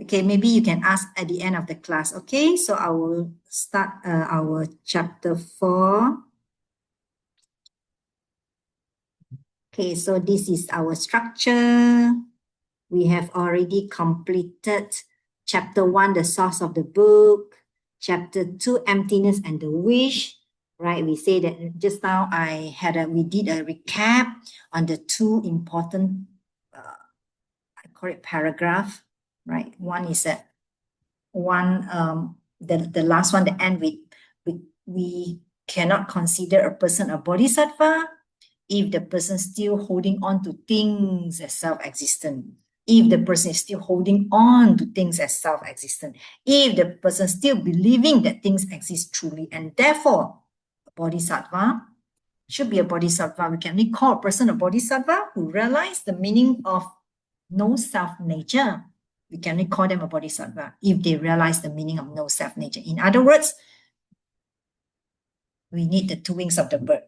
Okay, maybe you can ask at the end of the class. Okay, so I will start our chapter 4. Okay, so this is our structure. We have already completed chapter 1, the source of the book. Chapter 2, emptiness and the wish. Right, we say that just now we did a recap on the 2 important, I call it paragraph. Right, one is the last one, the end with we cannot consider a person a bodhisattva if the person still holding on to things as self-existent. If the person is still holding on to things as self-existent, if the person still believing that things exist truly, and therefore a bodhisattva should be a bodhisattva. We can only call a person a bodhisattva who realize the meaning of no self-nature. We can only call them a bodhisattva if they realize the meaning of no self-nature. In other words, we need the 2 wings of the bird.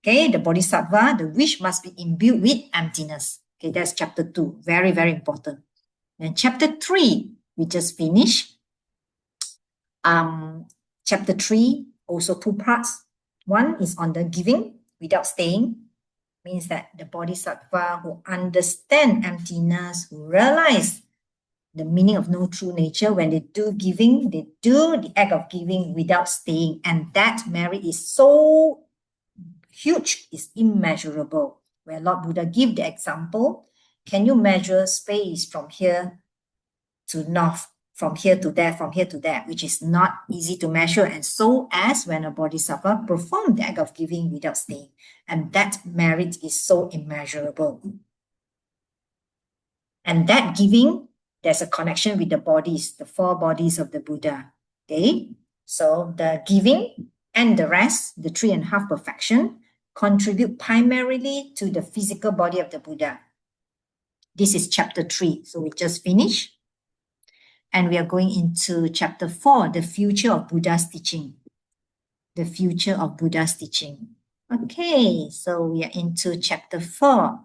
Okay, the bodhisattva, the wish must be imbued with emptiness. Okay, that's chapter 2. Very, very important. Then chapter 3, we just finished. Chapter 3, also 2 parts. One is on the giving without staying. Means that the bodhisattva who understand emptiness, who realize the meaning of no true nature, when they do giving, they do the act of giving without staying. And that merit is so huge, is immeasurable. Where Lord Buddha give the example, can you measure space from here to north, from here to there, from here to there, which is not easy to measure. And so as when a bodhisattva perform the act of giving without staying. And that merit is so immeasurable. And that giving, there's a connection with the bodies, the 4 bodies of the Buddha. Okay, so the giving and the rest, the 3.5 perfection, contribute primarily to the physical body of the Buddha. This is chapter 3. So we just finished. And we are going into chapter 4, the future of Buddha's teaching. The future of Buddha's teaching. Okay, so we are into chapter 4,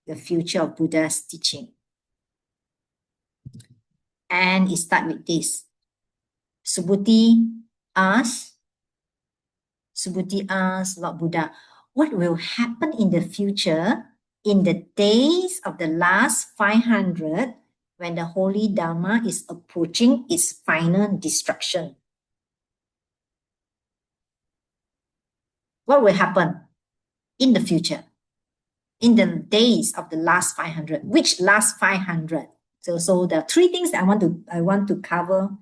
the future of Buddha's teaching. And it starts with this. Subhuti asks Lord Buddha, what will happen in the future in the days of the last 500 when the holy Dharma is approaching its final destruction? What will happen in the future, in the days of the last 500? Which last 500? So there are 3 things that I want to cover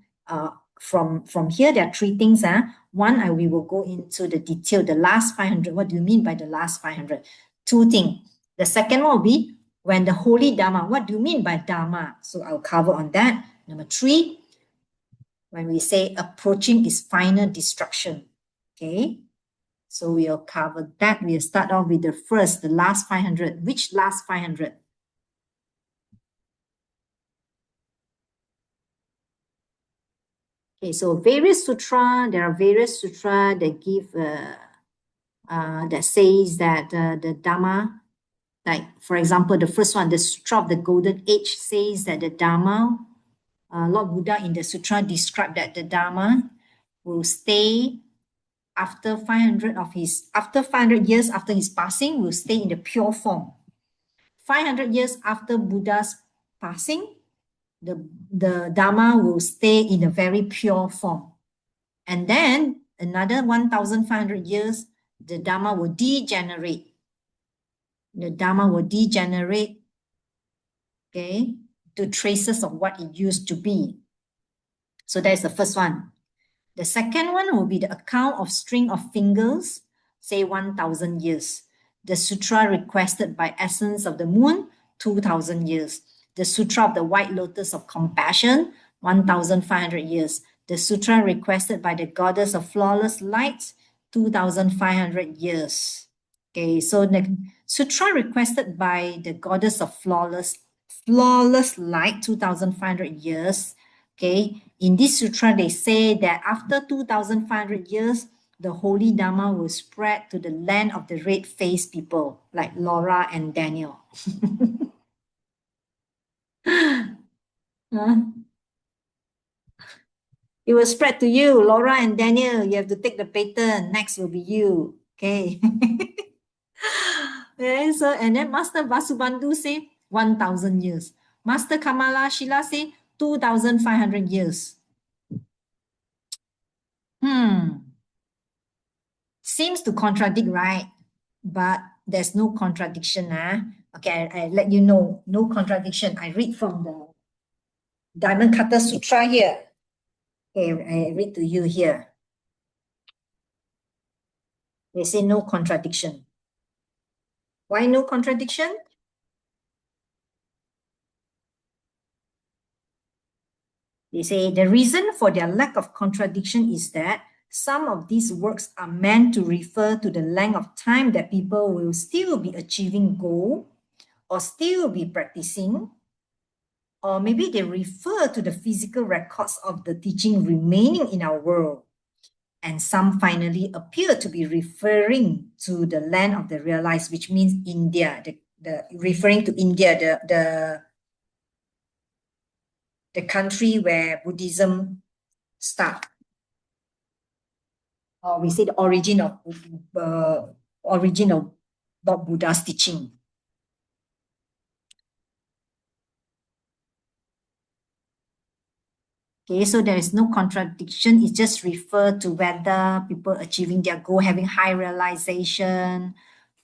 from here. There are 3 things. One, we will go into the detail, the last 500. What do you mean by the last 500? 2 things. The second one will be when the holy Dharma. What do you mean by Dharma? So I'll cover on that. Number 3, when we say approaching its final destruction. Okay, so we'll cover that. We'll start off with the last 500. Which last 500? Okay, so various sutra, there are various sutra that give, that says that the Dharma, like for example, the first one, the Sutra of the Golden Age says that the Dharma, Lord Buddha in the sutra described that the Dharma will stay after 500 years after his passing, will stay in the pure form. 500 years after Buddha's passing, the Dharma will stay in a very pure form. And then another 1,500 years, the Dharma will degenerate. The Dharma will degenerate, okay, to traces of what it used to be. So that's the first one. The second one will be the account of string of fingers, say 1,000 years. The sutra requested by essence of the moon, 2,000 years. The Sutra of the White Lotus of Compassion, 1,500 years. The Sutra requested by the Goddess of Flawless Light, 2,500 years. Okay, so the Sutra requested by the Goddess of Flawless Light, 2,500 years. Okay, in this sutra, they say that after 2,500 years, the Holy Dharma will spread to the land of the red-faced people, like Laura and Daniel. It will spread to you, Laura and Daniel. You have to take the pattern. Next will be you. Okay. Okay, so and then Master Vasubandhu say 1,000 years. Master Kamala Shila say 2,500 years. Seems to contradict, right? But there's no contradiction. Okay, I let you know, no contradiction. I read from the Diamond Cutter Sutra here. Okay, I read to you here. They say no contradiction. Why no contradiction? They say the reason for their lack of contradiction is that some of these works are meant to refer to the length of time that people will still be achieving goal or still be practicing, or maybe they refer to the physical records of the teaching remaining in our world. And some finally appear to be referring to the land of the realized, which means India, referring to India, the country where Buddhism started. Or we say the origin of Lord Buddha's teaching. Okay, so there is no contradiction. It just refers to whether people achieving their goal, having high realization,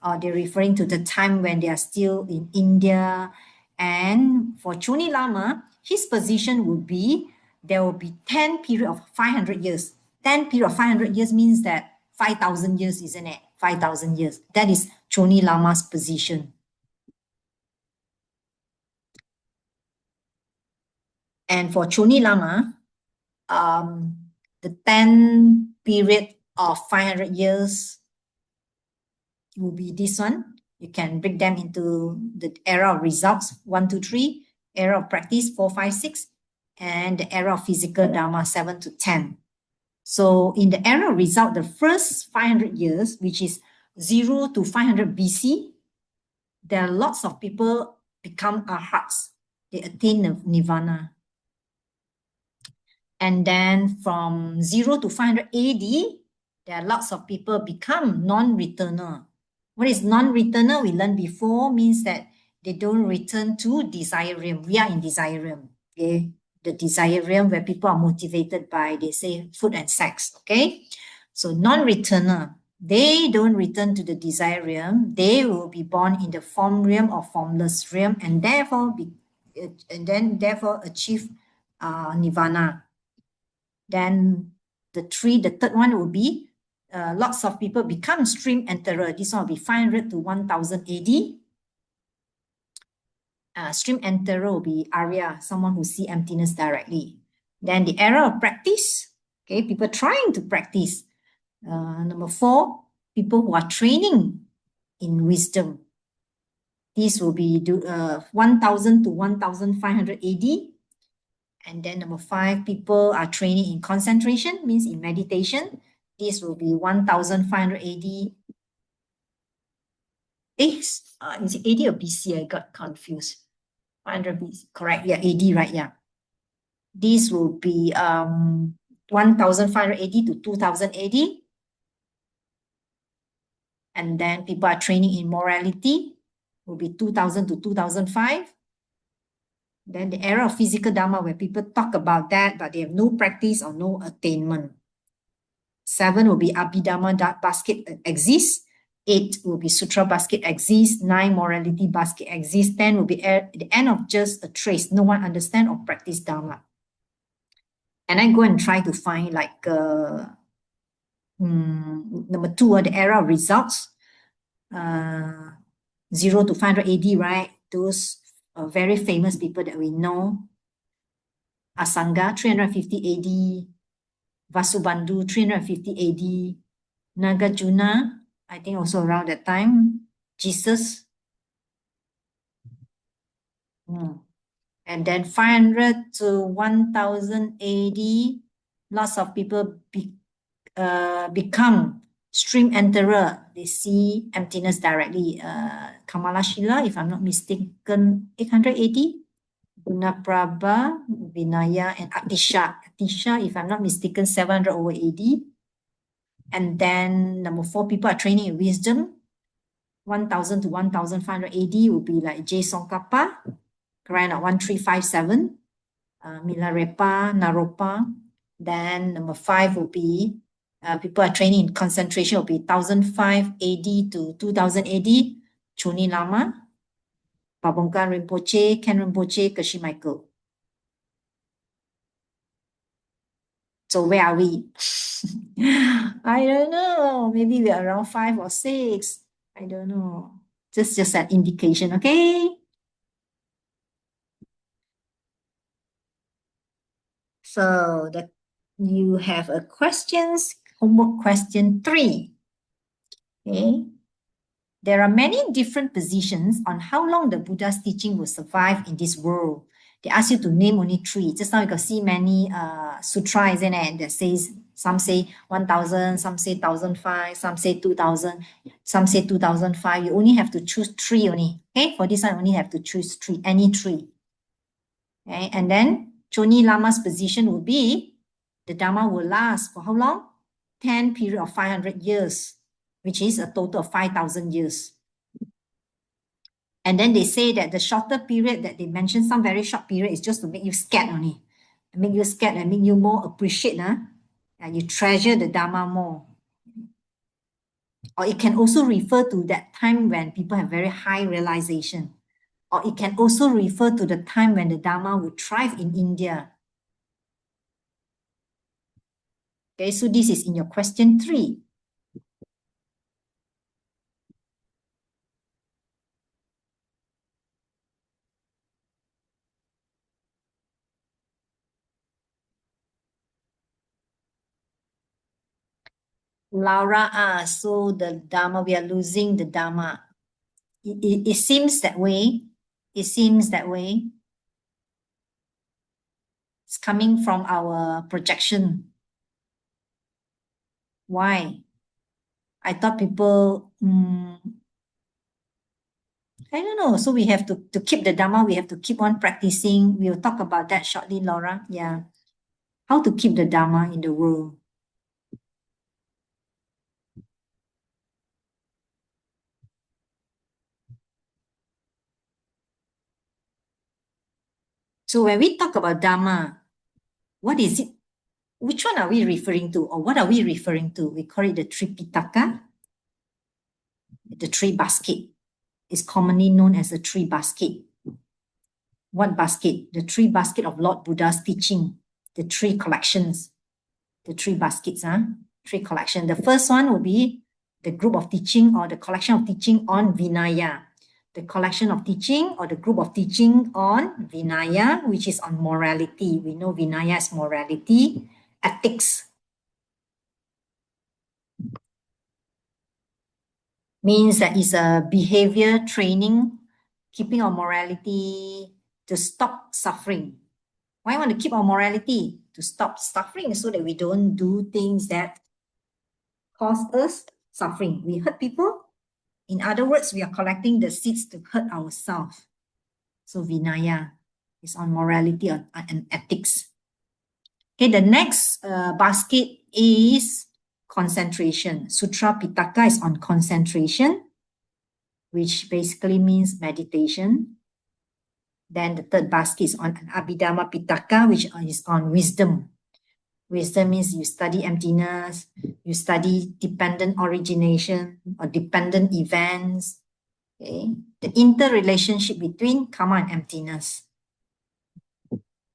or they're referring to the time when they are still in India. And for Chuni Lama, his position would be there will be 10 period of 500 years. 10 period of 500 years means that 5,000 years, isn't it? 5,000 years. That is Chuni Lama's position. And for Chuni Lama, the 10 period of 500 years will be this one. You can break them into the era of results, 1, 2, 3, era of practice, 4, 5, 6, and the era of physical dharma, 7 to 10. So in the era of result, the first 500 years, which is 0 to 500 BC, there are lots of people become arhats. They attain nirvana. And then from 0 to 500 AD, there are lots of people become non-returner. What is non-returner? We learned before means that they don't return to desire realm. We are in desire realm. Okay, the desire realm where people are motivated by, they say, food and sex. Okay, so non-returner, they don't return to the desire realm. They will be born in the form realm or formless realm, and therefore achieve nirvana. Then the third one will be lots of people become stream enterer. This one will be 500 to 1,000 AD. Stream enterer will be Arya, someone who see emptiness directly. Then the era of practice, okay, people trying to practice. Number 4, people who are training in wisdom. This will be 1,000 to 1,500 AD. And then number 5, people are training in concentration, means in meditation. This will be 1,500 AD. Is it AD or BC? I got confused. 500 BC, correct? Yeah, AD, right? Yeah. This will be 1,500 AD to 2,000 AD. And then people are training in morality, will be 2,000 to 2005. Then the era of physical dharma, where people talk about that, but they have no practice or no attainment. 7 will be Abhidharma basket exists. 8 will be Sutra basket exists. 9, morality basket exists. 10 will be the end of just a trace. No one understand or practice Dharma. And I go and try to find like number 2, the era of results. 0 to 500 AD, right? Those very famous people that we know. Asanga, 350 AD. Vasubandhu, 350 AD. Nagarjuna, I think also around that time. Jesus. And then 500 to 1,000 AD, lots of people become stream enterer. They see emptiness directly. Kamala Shila, if I'm not mistaken, 800 AD. Gunaprabha, Vinaya, and Atisha. Atisha, if I'm not mistaken, 700 over AD. And then number 4, people are training in wisdom. 1000 to 1500 AD would be like J. Tsongkhapa, correct? 1357. Milarepa, Naropa. Then number 5 will be people are training in concentration will be 1005 AD to 2000 AD. Chuni Lama, Pabongkan Rinpoche, Ken Rinpoche, Kashi Michael. So where are we? I don't know. Maybe we're around 5 or 6. I don't know. Just an indication, okay? So you have a questions, homework question 3. Okay. There are many different positions on how long the Buddha's teaching will survive in this world. They ask you to name only 3. Just now you can see many sutra, isn't it? That says, some say 1000, some say 1005, some say 2000, some say 2005. You only have to choose 3 only. Okay, for this one, you only have to choose 3, any 3. Okay, and then Choni Lama's position will be the Dharma will last for how long? 10 period of 500 years, which is a total of 5,000 years. And then they say that the shorter period that they mention, some very short period, is just to make you scared only. Make you scared and make you more appreciate, and you treasure the Dharma more. Or it can also refer to that time when people have very high realization. Or it can also refer to the time when the Dharma would thrive in India. Okay, so this is in your question 3. Laura asked, so the Dharma, we are losing the Dharma. It seems that way. It seems that way. It's coming from our projection. Why? I thought people, I don't know. So we have to keep the Dharma, we have to keep on practicing. We'll talk about that shortly, Laura. Yeah. How to keep the Dharma in the world. So when we talk about Dharma, what is it? Which one are we referring to, or what are we referring to? We call it the Tripitaka, the 3 basket. Is commonly known as the 3 basket. What basket? The 3 basket of Lord Buddha's teaching, the 3 collections, the 3 baskets, 3 collection. The first one will be the group of teaching or the collection of teaching on Vinaya. The collection of teaching or the group of teaching on Vinaya, which is on morality. We know Vinaya is morality, ethics. Means that it's a behavior training, keeping our morality to stop suffering. Why want to keep our morality? To stop suffering so that we don't do things that cause us suffering. We hurt people. In other words, we are collecting the seeds to hurt ourselves. So Vinaya is on morality and ethics. Okay, the next basket is concentration. Sutra Pitaka is on concentration, which basically means meditation. Then the third basket is on Abhidhamma Pitaka, which is on wisdom. Wisdom means you study emptiness, you study dependent origination or dependent events, okay? The interrelationship between karma and emptiness.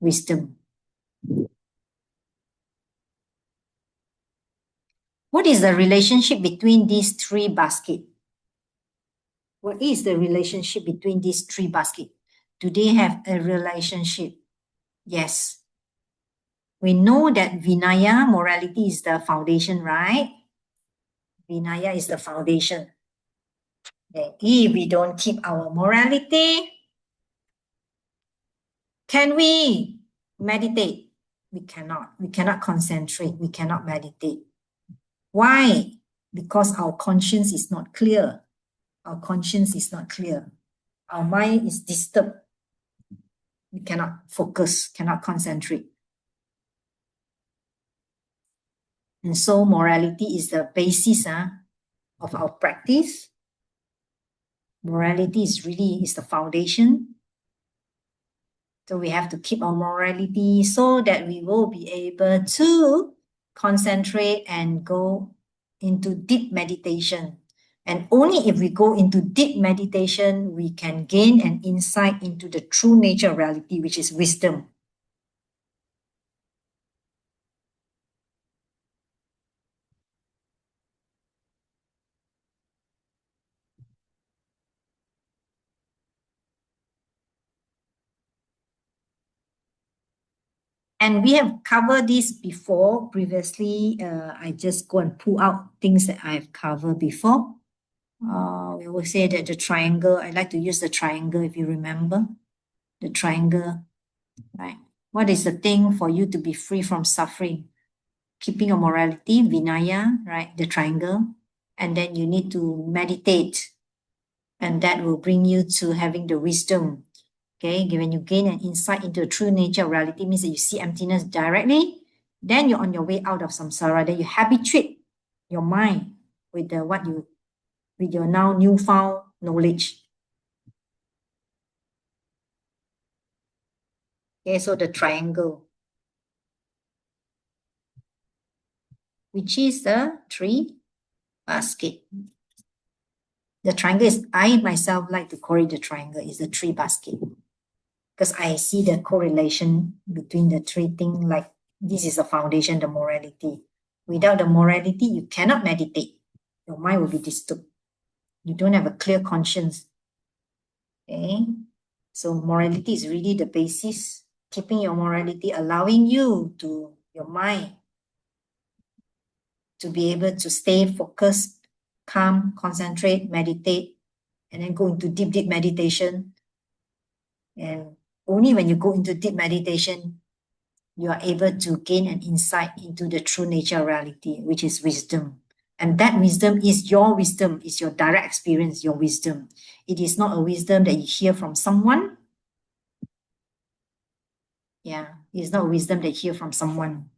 Wisdom. What is the relationship between these 3 baskets? What is the relationship between these 3 baskets? Do they have a relationship? Yes. We know that Vinaya, morality, is the foundation, right? Vinaya is the foundation. Okay. If we don't keep our morality, can we meditate? We cannot. We cannot concentrate. We cannot meditate. Why? Because our conscience is not clear. Our conscience is not clear. Our mind is disturbed. We cannot focus, cannot concentrate. And so morality is the basis of our practice. Morality is the foundation. So we have to keep our morality so that we will be able to concentrate and go into deep meditation. And only if we go into deep meditation, we can gain an insight into the true nature of reality, which is wisdom. And we have covered this before. Previously, I just go and pull out things that I've covered before. We will say that the triangle, I like to use the triangle if you remember. The triangle, right? What is the thing for you to be free from suffering? Keeping your morality, Vinaya, right? The triangle. And then you need to meditate. And that will bring you to having the wisdom. Okay, when you gain an insight into the true nature of reality, means that you see emptiness directly, then you're on your way out of samsara. Then you habituate your mind with with your now newfound knowledge. Okay, so the triangle, which is the tree basket. The triangle is, I myself like to call it the triangle, is the tree basket. Because I see the correlation between the three things, like this is the foundation, the morality. Without the morality, you cannot meditate. Your mind will be disturbed. You don't have a clear conscience. Okay? So morality is really the basis. Keeping your morality, allowing you to, your mind, to be able to stay focused, calm, concentrate, meditate, and then go into deep, deep meditation. And only when you go into deep meditation, you are able to gain an insight into the true nature of reality, which is wisdom. And that wisdom, is your direct experience, your wisdom. It is not a wisdom that you hear from someone. Yeah, it's not a wisdom that you hear from someone.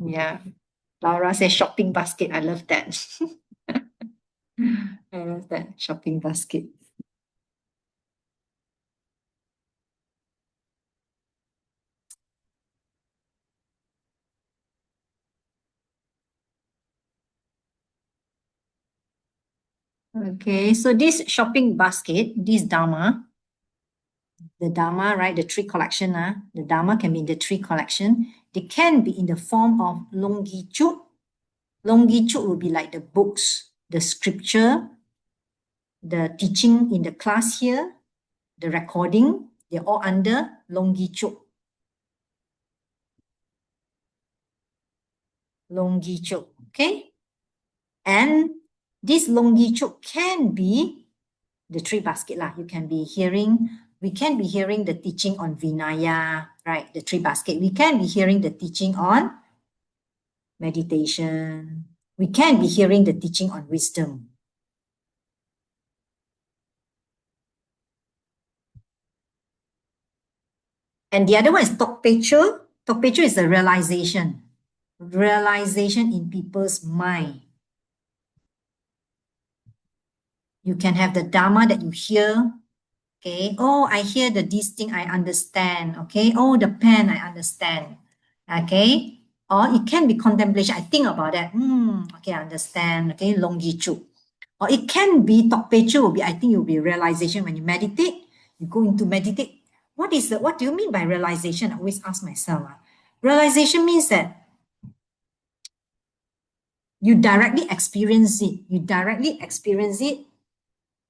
Yeah. Laura says shopping basket. I love that. I love that shopping basket. Okay, so this shopping basket, this Dharma, the Dharma, right? The tree collection, the Dharma can be in the tree collection. They can be in the form of longitude. Longitude will be like the books, the scripture, the teaching in the class here, the recording, they're all under longitude. Longitude, okay? And this longitude can be the tree basket lah. We can be hearing the teaching on Vinaya, right? The tree basket. We can be hearing the teaching on meditation. We can be hearing the teaching on wisdom. And the other one is Tokpecho. Tokpecho is the realization. Realization in people's mind. You can have the Dharma that you hear. Okay. Oh, I hear this thing, I understand. Okay. Oh, the pen, I understand. Okay. Or it can be contemplation. I think about that. Okay, I understand. Okay, longitude. Or it can be Tokpecho will be, I think it will be realization when you meditate. You go into meditate. What do you mean by realization? I always ask myself. Realization means that you directly experience it. You directly experience it,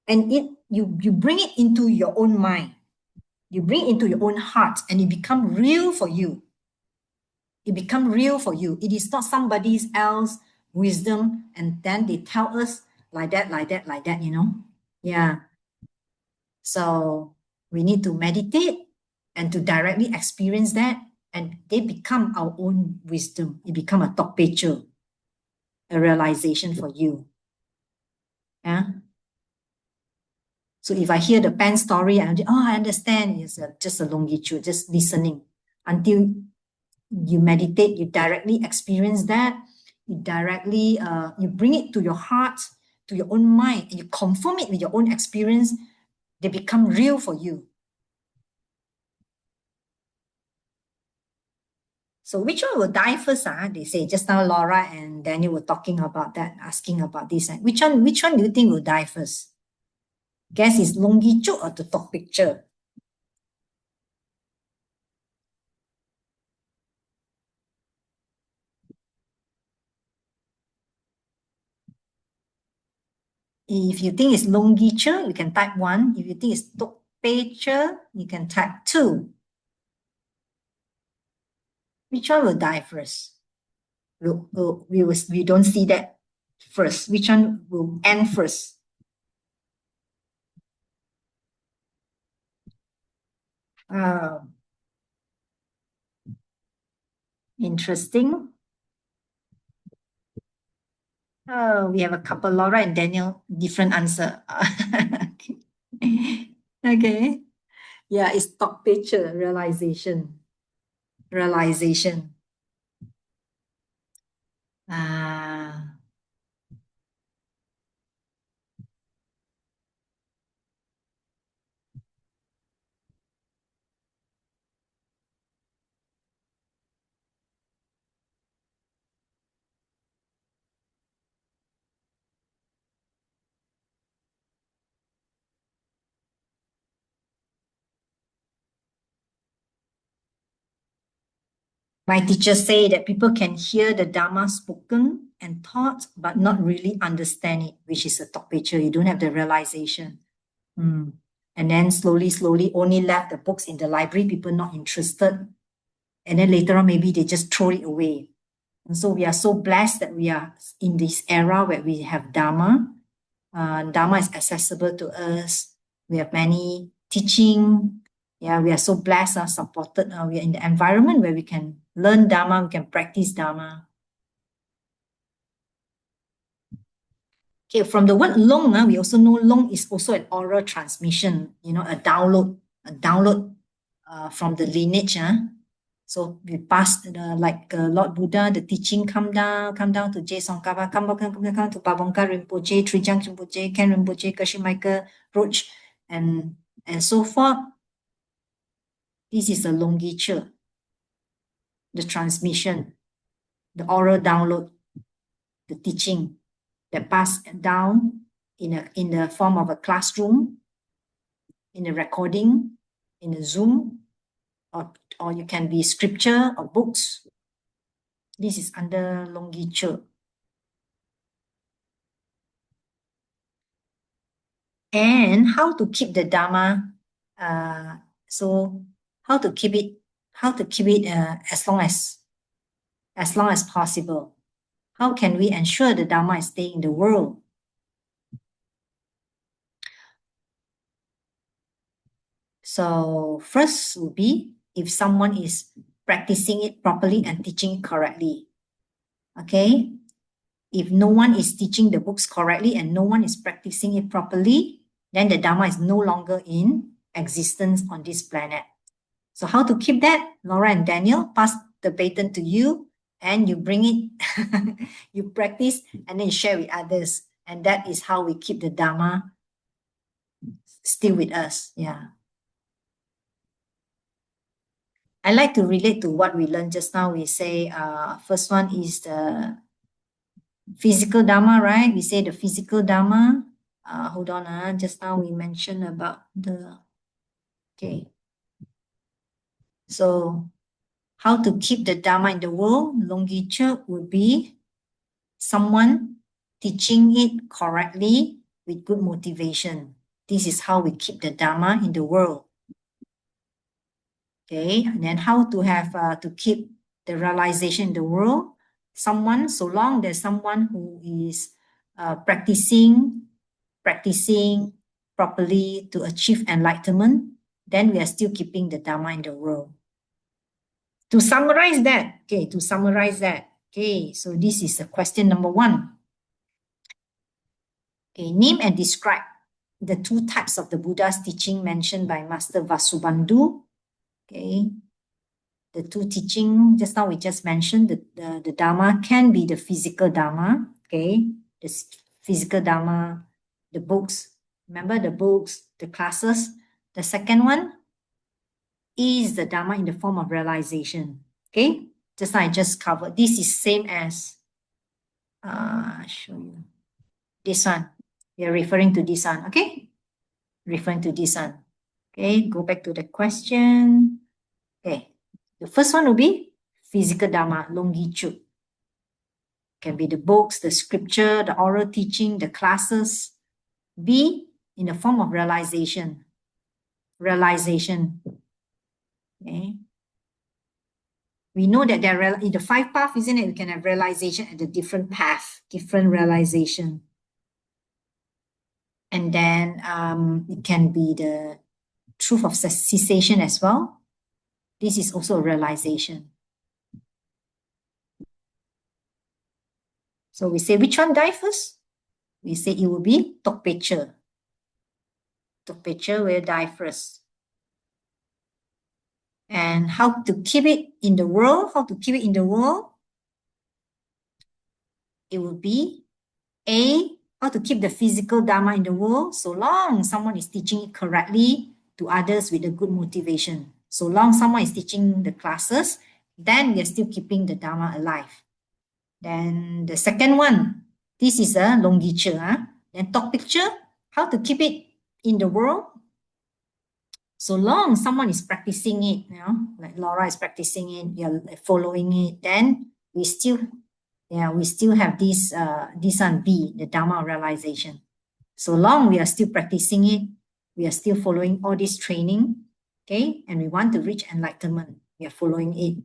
and you bring it into your own mind. You bring it into your own heart, and it become real for you. It become real for you. It is not somebody else wisdom, and then they tell us like that, Yeah. So we need to meditate and to directly experience that, and they become our own wisdom. It become a Tokpecho, a realization for you. Yeah. So if I hear the pen story, I understand. It's just a longitude, just listening until you meditate, you directly experience that. You directly, you bring it to your heart, to your own mind, and you confirm it with your own experience. They become real for you. So which one will die first? They say just now Laura and Daniel were talking about that, asking about this. Which one do you think will die first? Guess it's longitude or the top picture? If you think it's longitude, you can type 1. If you think it's top picture, you can type 2. Which one will die first? We don't see that first. Which one will end first? Interesting. We have a couple, Laura and Daniel, different answer. Okay. Yeah, it's top picture, realization. Realization. Ah. My teacher say that people can hear the Dharma spoken and taught, but not really understand it, which is a top picture. You don't have the realization. And then slowly, only left the books in the library, people not interested. And then later on, maybe they just throw it away. And so we are so blessed that we are in this era where we have Dharma. Dharma is accessible to us. We have many teaching. Yeah, we are so blessed, supported. We are in the environment where we can learn Dharma, we can practice Dharma. Okay, from the word long, we also know long is also an oral transmission, a download from the lineage. So we pass like Lord Buddha, the teaching come down to Je Tsongkhapa, come to Babongka Rinpoche, Trijang Rinpoche, Ken Rinpoche, Kashi Michael Roach, and so forth. This is the longitude, the transmission, the oral download, the teaching that pass down in the form of a classroom, in a recording, in a Zoom, or you can be scripture or books. This is under longitude. And how to keep the Dharma, so how to keep it as long as possible. How can we ensure the Dharma is staying in the world? So first would be if someone is practicing it properly and teaching correctly. Okay? If no one is teaching the books correctly and no one is practicing it properly, then the Dharma is no longer in existence on this planet. So how to keep that? Laura and Daniel, pass the baton to you and you bring it, you practice and then share with others. And that is how we keep the Dharma still with us. Yeah. I like to relate to what we learned just now. We say first one is the physical Dharma, right? We say the physical Dharma. Hold on, just now we mentioned about okay. So how to keep the Dharma in the world? Longitude would be someone teaching it correctly with good motivation. This is how we keep the Dharma in the world. Okay, and then how to have to keep the realization in the world? So long there's someone who is practicing properly to achieve enlightenment, then we are still keeping the Dharma in the world. To summarize that, so this is question number 1. Okay, name and describe the two types of the Buddha's teaching mentioned by Master Vasubandhu. Okay. The two teaching, just now we just mentioned, the Dharma can be the physical Dharma, okay? The physical Dharma, the books, remember the books, the classes. The second one is the Dharma in the form of realization, okay? Just now I just covered. This is same as, I'll show you. This one, we are referring to this one, okay? Referring to this one. Okay, go back to the question. Okay. The first one will be physical Dharma, longitude. Can be the books, the scripture, the oral teaching, the classes. B, in the form of realization. Realization. Okay. We know that there are in the 5 paths, isn't it? We can have realization at the different path, different realization. And then it can be the truth of cessation as well. This is also a realization. So we say, which one die first? We say it will be Tok Pecha. Tok Pecha will die first. And how to keep it in the world? How to keep it in the world? It will be A, how to keep the physical Dharma in the world, so long someone is teaching it correctly to others with a good motivation. So long someone is teaching the classes, then we are still keeping the Dharma alive. Then the second one, this is a longitude. Then Tok Pecha, how to keep it in the world. So long someone is practicing it, like Laura is practicing it, you're following it, then we still have this one B, the Dharma realization. So long we are still practicing it, we are still following all this training, okay, and we want to reach enlightenment, we are following it.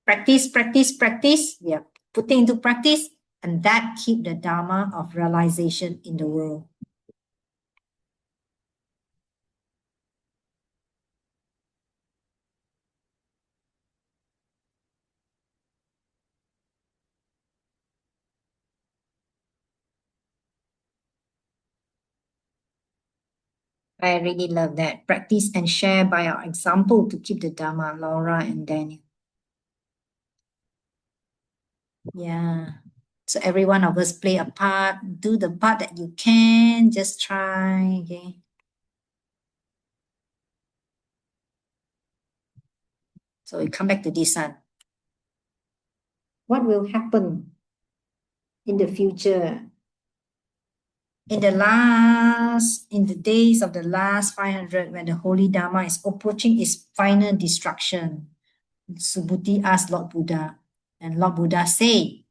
Practice, practice, practice, we are putting into practice, and that keep the Dharma of realization in the world. I really love that. Practice and share by our example to keep the Dharma, Laura and Daniel. Yeah. So every one of us play a part, do the part that you can, just try, okay? So we come back to this one. What will happen in the future? In the days of the last 500, when the Holy Dharma is approaching its final destruction, Subhuti asked Lord Buddha, and Lord Buddha said,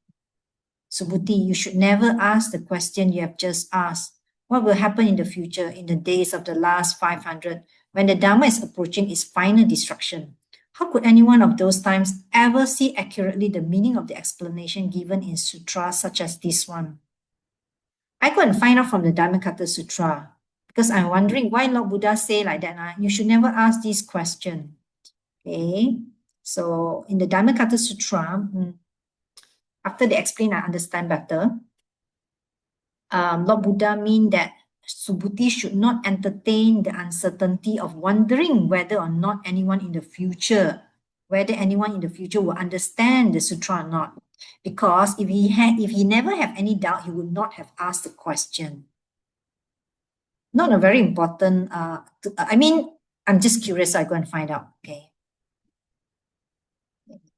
Subhuti, you should never ask the question you have just asked. What will happen in the future, in the days of the last 500, when the Dharma is approaching its final destruction? How could anyone of those times ever see accurately the meaning of the explanation given in sutras such as this one? I go and find out from the Dharmakata Sutra, because I'm wondering why Lord Buddha say like that. You should never ask this question. Okay, so in the Dharmakata Sutra, after they explain, I understand better. Lord Buddha mean that Subhuti should not entertain the uncertainty of wondering whether or not anyone in the future, will understand the sutra or not. Because if he never have any doubt, he would not have asked the question. Not a very important, I'm just curious, so I go and find out, okay.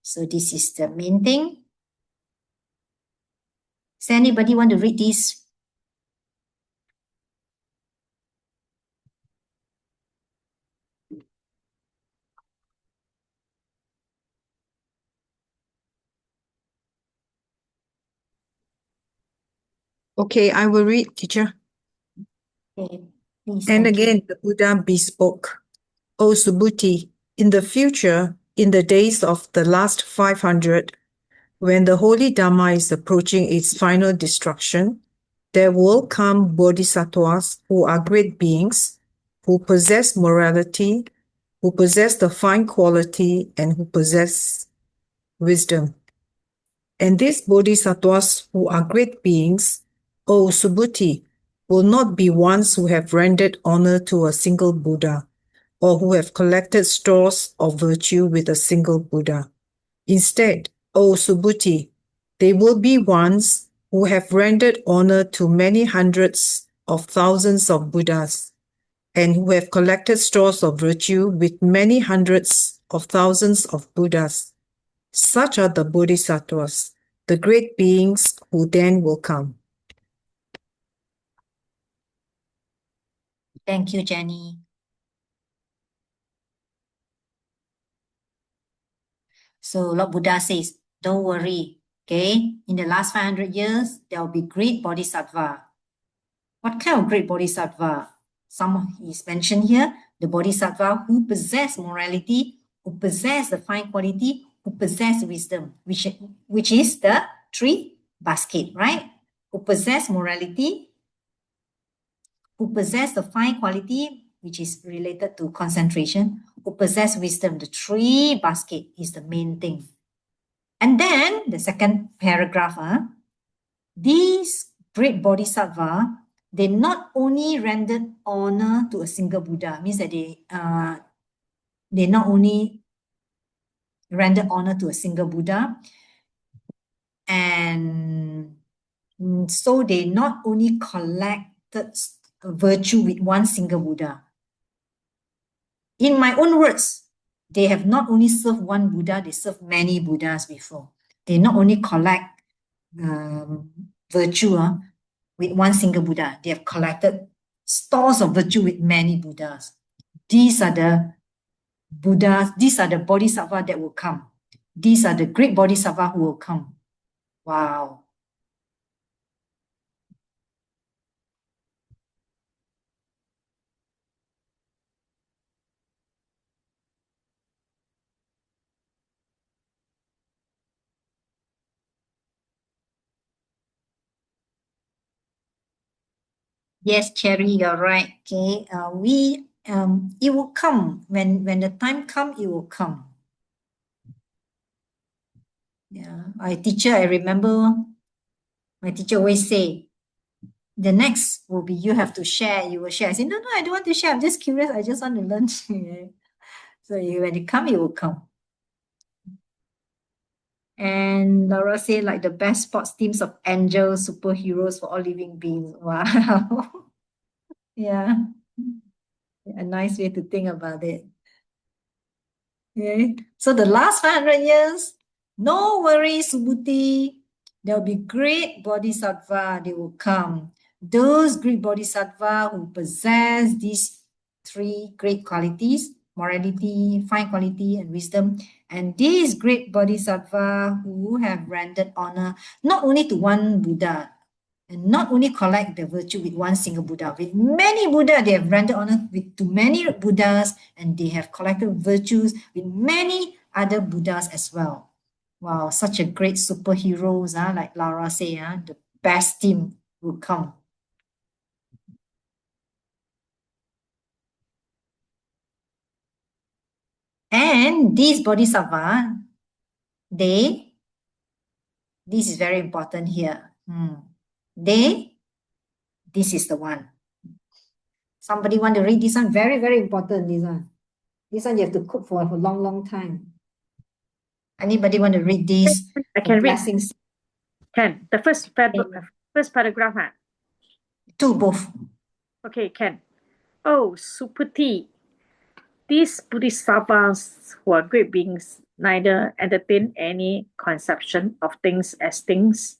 So this is the main thing. Does anybody want to read this? Okay, I will read, teacher. Okay, please. And thank you. again, the Buddha bespoke, O Subhuti, in the future, in the days of the last 500, when the holy Dhamma is approaching its final destruction, there will come bodhisattvas who are great beings, who possess morality, who possess the fine quality, and who possess wisdom. And these bodhisattvas who are great beings, O Subhuti, will not be ones who have rendered honor to a single Buddha, or who have collected stores of virtue with a single Buddha. Instead, O Subhuti, they will be ones who have rendered honor to many hundreds of thousands of Buddhas, and who have collected stores of virtue with many hundreds of thousands of Buddhas. Such are the Bodhisattvas, the great beings who then will come. Thank you, Jenny. So Lord Buddha says, don't worry, okay? In the last 500 years, there will be great bodhisattva. What kind of great bodhisattva? Some is mentioned here, the bodhisattva who possess morality, who possess the fine quality, who possess wisdom, which is the three basket, right? Who possess morality, who possess the fine quality, which is related to concentration, who possess wisdom. The three basket is the main thing. And then the second paragraph, these great bodhisattva, they not only rendered honor to a single Buddha, means that they not only rendered honor to a single Buddha, and so they not only collected virtue with one single Buddha. In my own words, they have not only served one Buddha, they served many Buddhas before. They not only collect virtue with one single Buddha, they have collected stores of virtue with many Buddhas. These are the Buddhas, these are the Bodhisattva that will come. These are the great Bodhisattva who will come. Wow. Yes, Cherry, you're right. Okay, it will come when the time comes. It will come. Yeah, I remember my teacher always say, the next will be you have to share. You will share. I say, no, I don't want to share. I'm just curious. I just want to learn. So when it come, it will come. And Laura said, like the best sports teams of angels, superheroes for all living beings. Wow. Yeah. A nice way to think about it. Okay. So the last 500 years, no worries, Subhuti. There will be great bodhisattva. They will come. Those great bodhisattva who possess these three great qualities, morality, fine quality, and wisdom. And these great bodhisattva who have rendered honor not only to one Buddha, and not only collect the virtue with one single Buddha, with many Buddha, they have rendered honor to many Buddhas, and they have collected virtues with many other Buddhas as well. Wow, such a great superheroes, like Laura say, the best team will come. And these bodhisattva, this is very important here. This is the one. Somebody want to read this one? Very, very important, this one. This one you have to cook for a long, long time. Anybody want to read this? I can read. Blessings. Can. The first paragraph. Two, both. Okay, can. Oh, Subhuti, these Bodhisattvas who are great beings neither entertain any conception of things as things,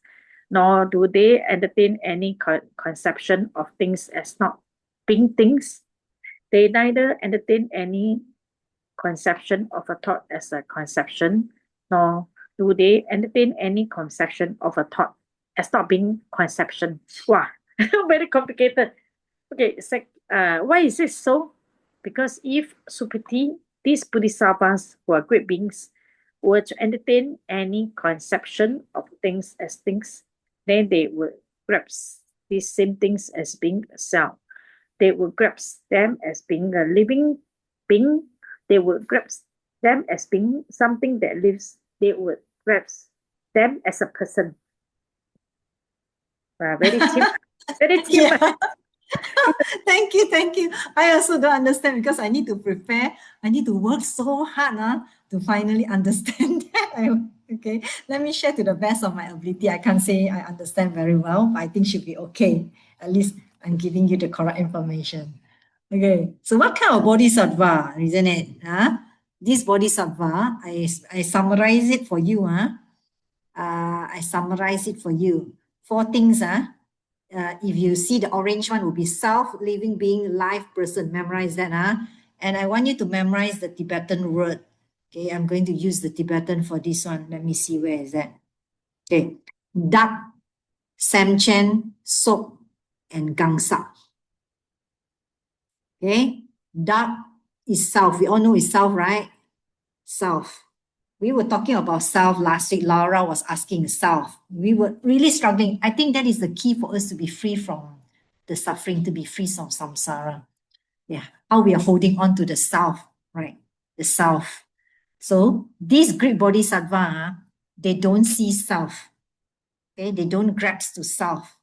nor do they entertain any conception of things as not being things. They neither entertain any conception of a thought as a conception, nor do they entertain any conception of a thought as not being conception. Wow, very complicated. Okay, why is this so? Because if Subhuti, these Bodhisattvas who are great beings, were to entertain any conception of things as things, then they would grasp these same things as being a self. They would grasp them as being a living being. They would grasp them as being something that lives. They would grasp them as a person. Very cheap. Very cheap. Yeah. Thank you, thank you. I also don't understand because I need to prepare. I need to work so hard to finally understand that. Okay, let me share to the best of my ability. I can't say I understand very well, but I think should be okay. At least I'm giving you the correct information. Okay, so what kind of bodhisattva, isn't it? This bodhisattva, I summarize it for you. I summarize it for you. Four things. If you see the orange one will be self, living being, life, person. Memorize that. And I want you to memorize the Tibetan word. Okay, I'm going to use the Tibetan for this one. Let me see where is that. Okay, Dak, Samchen, Sok, and Gangsa. Okay, Dak is self. We all know it's self, right? Self. We were talking about self last week. Laura was asking self. We were really struggling. I think that is the key for us to be free from the suffering, to be free from samsara. Yeah, how we are holding on to the self, right? The self. So these great bodhisattva, they don't see self. Okay, they don't grasp to self.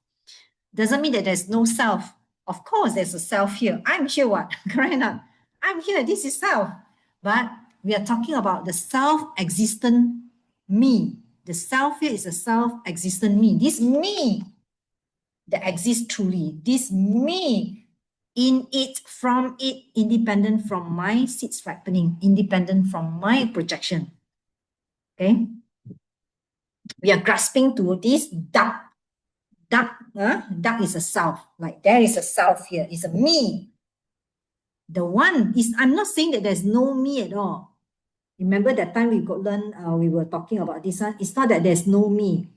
Doesn't mean that there's no self. Of course, there's a self here. I'm here, what? Correct? I'm here. This is self. But we are talking about the self-existent me. The self here is a self-existent me. This me that exists truly. This me in it, from it, independent from my seeds ripening, independent from my projection. Okay? We are grasping to this dark. Dark is a self. Like there is a self here. It's a me. The one is, I'm not saying that there's no me at all. Remember that time we got learn, we were talking about this one. It's not that there's no me.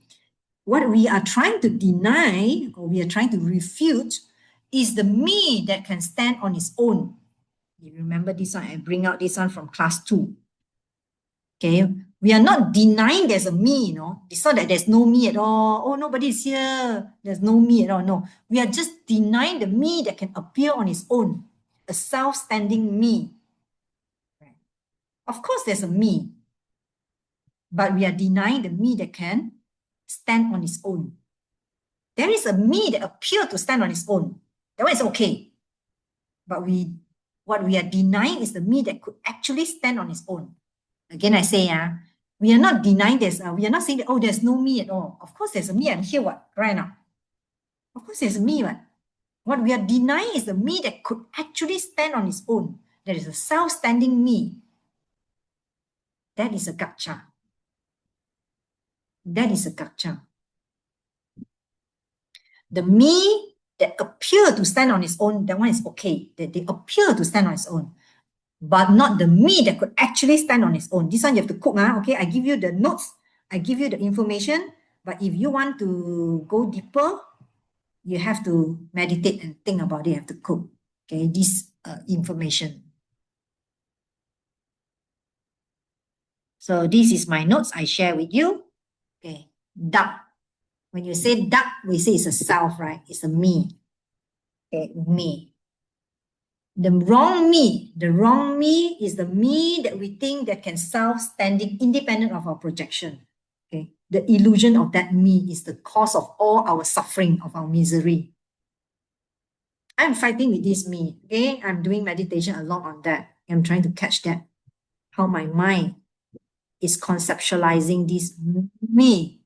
What we are trying to deny, or we are trying to refute, is the me that can stand on its own. You remember this one? I bring out this one from class 2. Okay, we are not denying there's a me, It's not that there's no me at all. Oh, nobody's here. There's no me at all. No, we are just denying the me that can appear on its own, a self-standing me. Right. Of course, there's a me, but we are denying the me that can stand on its own. There is a me that appears to stand on its own. That one is okay. But what we are denying is the me that could actually stand on its own. Again, I say, we are not denying this. We are not saying that, oh, there's no me at all. Of course, there's a me. I'm here, what? Right now. Of course, there's a me, what? What we are denying is the me that could actually stand on its own. There is a self-standing me. That is a gacha. That is a gacha. The me that appear to stand on its own, that one is okay. That they appear to stand on its own. But not the me that could actually stand on its own. This one you have to cook. Okay, I give you the notes, I give you the information, but if you want to go deeper, you have to meditate and think about it. You have to cook. Okay, this information. So this is my notes I share with you. Okay, duck. When you say duck, we say it's a self, right? It's a me. Okay, me. The wrong me is the me that we think that can self-standing, independent of our projection. Okay, the illusion of that me is the cause of all our suffering, of our misery. I'm fighting with this me. Okay, I'm doing meditation a lot on that. I'm trying to catch that, how my mind is conceptualizing this me.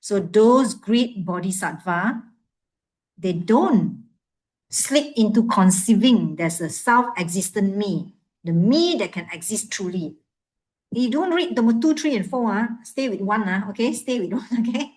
So those great bodhisattva, they don't slip into conceiving there's a self-existent me, the me that can exist truly. You don't read number 2, 3, and 4. Stay with 1. Okay, stay with 1. Okay.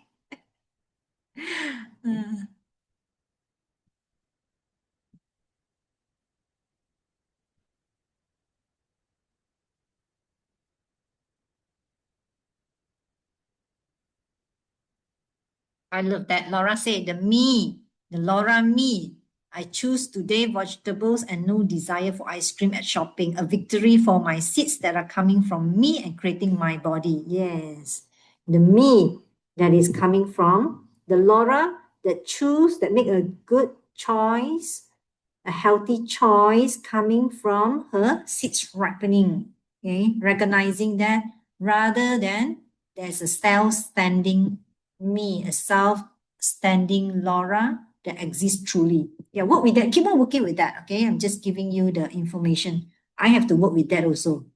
I love that. Laura said, the me, the Laura me. I choose today vegetables and no desire for ice cream at shopping. A victory for my seeds that are coming from me and creating my body. Yes. The me that is coming from the Laura that choose, that make a good choice, a healthy choice coming from her seeds ripening. Okay. Recognizing that rather than there's a self-standing me, a self standing Laura that exists truly. Yeah, work with that. Keep on working with that. Okay, I'm just giving you the information. I have to work with that also.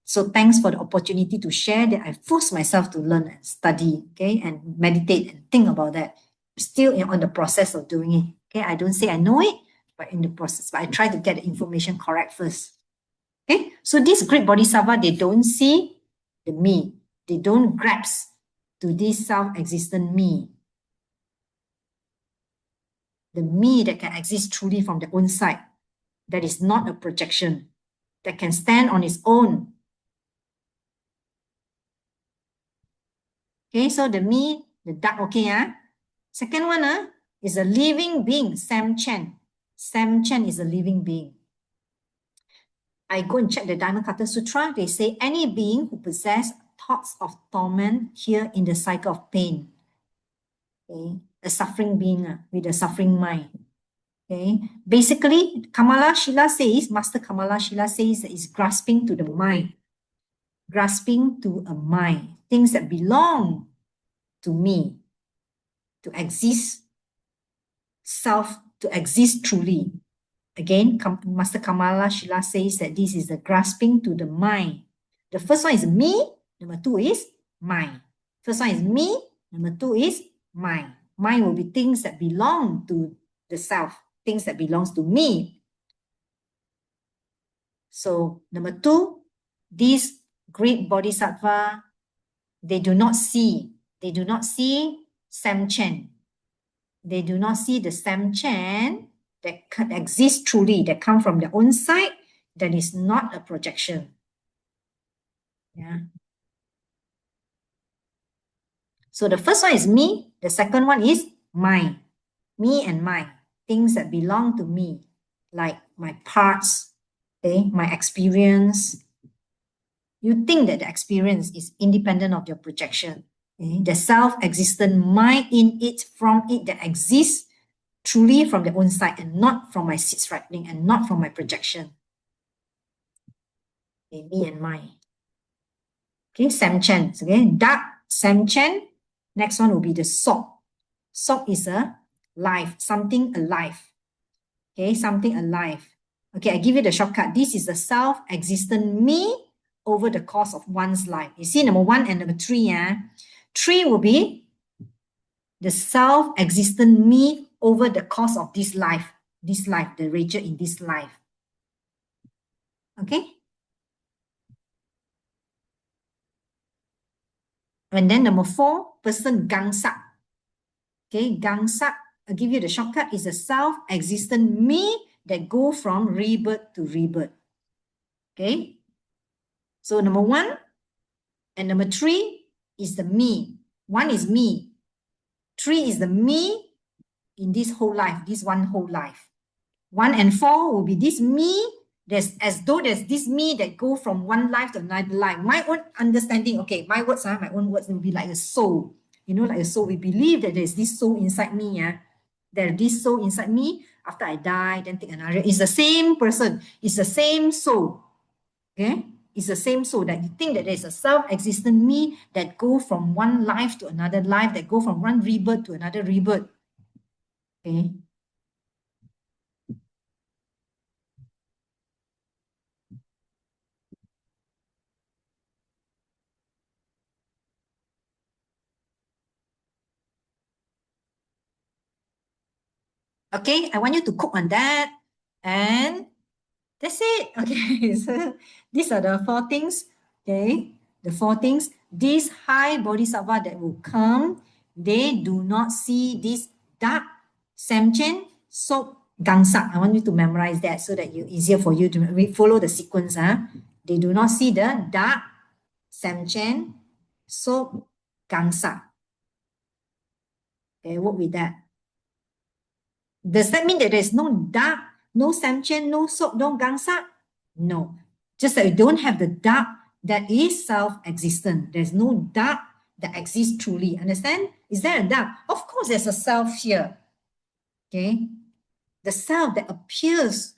So thanks for the opportunity to share that. I force myself to learn and study, okay, and meditate and think about that. Still on the process of doing it. Okay, I don't say I know it, but in the process, but I try to get the information correct first. Okay, so this great bodhisattva, they don't see the me. They don't grasp to this self-existent me. The me that can exist truly from the own side, that is not a projection, that can stand on its own. Okay, so the me, the duck, okay, second one is a living being, Sam Chen. Sam Chen is a living being. I go and check the Dharmakaya Sutra. They say any being who possesses thoughts of torment here in the cycle of pain. Okay, a suffering being with a suffering mind. Okay, basically, Kamala Shila says, Master Kamala Shila says that it's grasping to the mind, grasping to a mind, things that belong to me, to exist to exist truly. Again, Master Kamala Shila says that this is the grasping to the mind. The first one is me, number two is mind. First one is me, number two is mind. Mind will be things that belong to the self, things that belongs to me. So number two, these great bodhisattva, they do not see Sam Chen. They do not see the Sam Chen that exists truly, that come from their own side, that is not a projection. Yeah. So the first one is me, the second one is mine. Me and mine, things that belong to me, like my parts, okay, my experience. You think that the experience is independent of your projection. Okay? The self-existent mind in it, from it, that exists truly from the own side and not from my seeds ripening and not from my projection. Okay, me and mine. Okay, Sam Chen. Okay, dark Sam Chen. Next one will be the sock. Sock is a life, something alive. Okay, something alive. Okay, I give you the shortcut. This is the self-existent me over the course of one's life. You see, number one and number three. Three will be the self-existent me over the course of this life, the Rachel in this life. Okay? And then number four, person gangsak. Okay, gangsak, I'll give you the shortcut, is a self-existent me that go from rebirth to rebirth. Okay? So number one and number three is the me. One is me. Three is the me in this whole life, this one whole life. 1 and 4 will be this me, as though there's this me that go from one life to another life. My own understanding, okay, my own words will be like a soul. You know, like a soul. We believe that there's this soul inside me. There's this soul inside me. After I die, then take another. It's the same person. It's the same soul. Okay? It's the same soul that you think that there's a self-existent me that go from one life to another life, that go from one rebirth to another rebirth. Okay? Okay, I want you to cook on that. And that's it. Okay, so these are the 4 things. Okay, the 4 things. These high bodhisattva that will come, they do not see this dark samchen, so gangsak. I want you to memorize that so that it's easier for you to follow the sequence. They do not see the dark samchen, so gangsak. Okay, work with that. Does that mean that there's no dark, no samchen, no sok, no gangsak? No. Just that we don't have the dark that is self-existent. There's no dark that exists truly. Understand? Is there a dark? Of course, there's a self here. Okay? The self that appears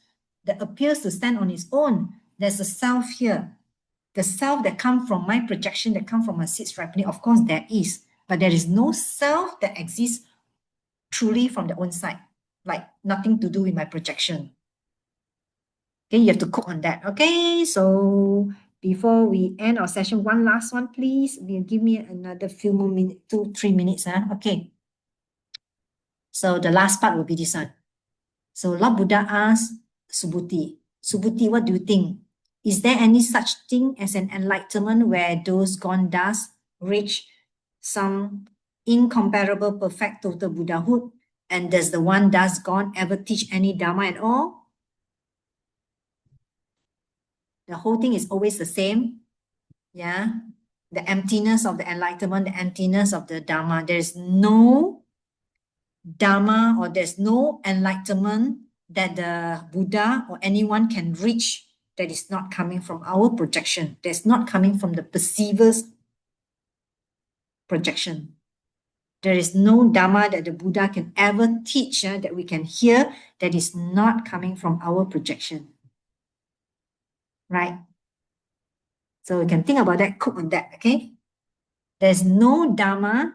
to stand on its own. There's a self here. The self that comes from my projection, that comes from my seeds ripening. Of course, there is. But there is no self that exists truly from their own side, like nothing to do with my projection. Okay, you have to cook on that. Okay, so before we end our session, one last one, please. Will give me another few more minutes, 2-3 minutes. Okay. So the last part will be this one. So Lord Buddha asked Subhuti, Subhuti, what do you think? Is there any such thing as an enlightenment where those gone dust reach some incomparable perfect total Buddhahood? And does the one dust gone ever teach any Dharma at all? The whole thing is always the same. Yeah. The emptiness of the enlightenment, the emptiness of the Dharma. There is no Dharma or there's no enlightenment that the Buddha or anyone can reach that is not coming from our projection. That's not coming from the perceiver's projection. There is no Dharma that the Buddha can ever teach that we can hear that is not coming from our projection. Right? So we can think about that, cook on that, okay? There's no Dharma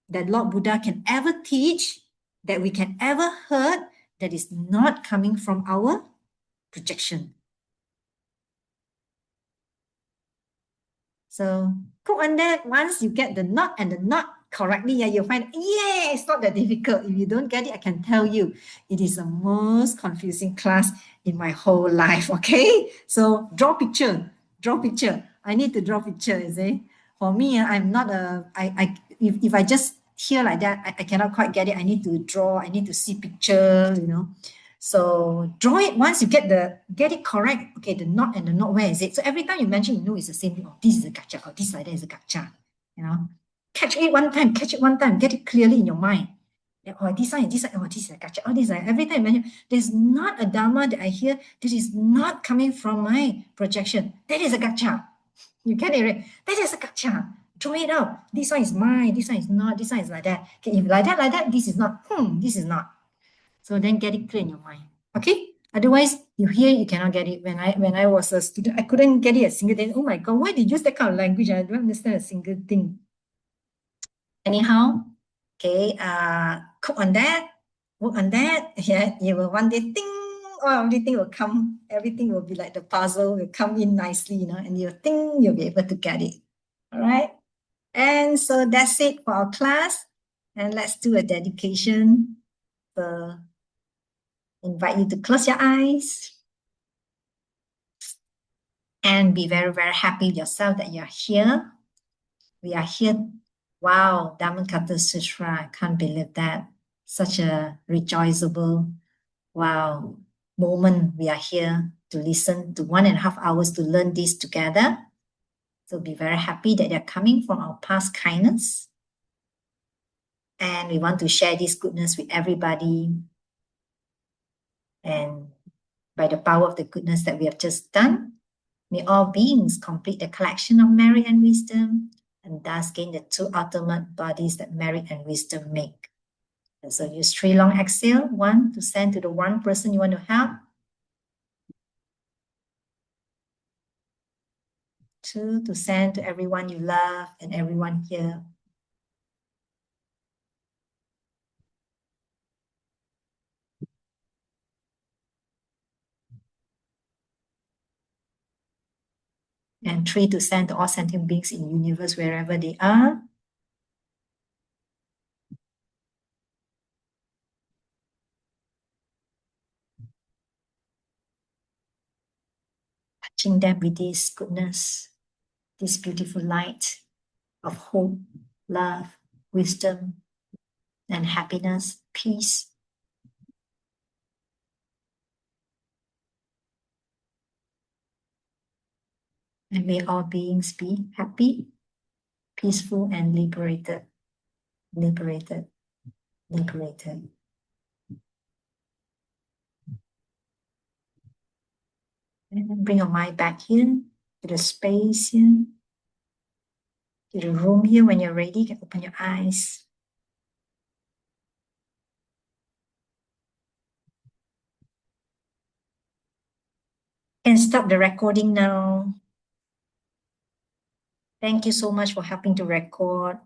that Lord Buddha can ever teach, that we can ever heard, that is not coming from our projection. So cook on that. Once you get the knot and the knot correctly, you'll find, yeah, it's not that difficult. If you don't get it, I can tell you, it is the most confusing class in my whole life, okay? So draw picture, draw picture. I need to draw picture, you see. For me, I'm not if I just hear like that, I cannot quite get it. I need to draw, I need to see picture, you know. So draw it once you get it correct. Okay, the knot and the knot, where is it? So every time you mention, you know it's the same thing. Oh, this is a gacha. Oh, this like that is a gacha. You know, catch it one time, get it clearly in your mind. Oh, this one, oh, this is a gacha. Oh, this is every time you mention, there's not a dharma that I hear that is not coming from my projection. That is a gacha. You get it, right? That is a gacha. Draw it out. This one is mine. This one is not. This one is like that. Okay, if like that, this is not. This is not. So then get it clear in your mind. Okay? Otherwise, you hear you cannot get it. When I was a student, I couldn't get it a single thing. Oh my God, why did you use that kind of language? I don't understand a single thing. Anyhow, okay, cook on that, work on that. Yeah, you will one day think, everything will come, everything will be like the puzzle will come in nicely, you know, and you think you'll be able to get it. All right. And so that's it for our class. And let's do a dedication. So invite you to close your eyes and be very, very happy with yourself that you're here. We are here. Wow, Dhammakata Sutra. I can't believe that. Such a rejoiceable, wow, moment. We are here to listen to 1.5 hours to learn this together. So be very happy that they're coming from our past kindness. And we want to share this goodness with everybody. And by the power of the goodness that we have just done, may all beings complete the collection of merit and wisdom, and thus gain the two ultimate bodies that merit and wisdom make. And so use 3 long exhale. 1 to send to the one person you want to help. 2 to send to everyone you love and everyone here. And 3 to send to all sentient beings in the universe wherever they are. Touching them with this goodness, this beautiful light of hope, love, wisdom, and happiness, peace. And may all beings be happy, peaceful, and liberated. Liberated. Liberated. And then bring your mind back here to the space here, to the room here. When you're ready, you can open your eyes. And stop the recording now. Thank you so much for helping to record.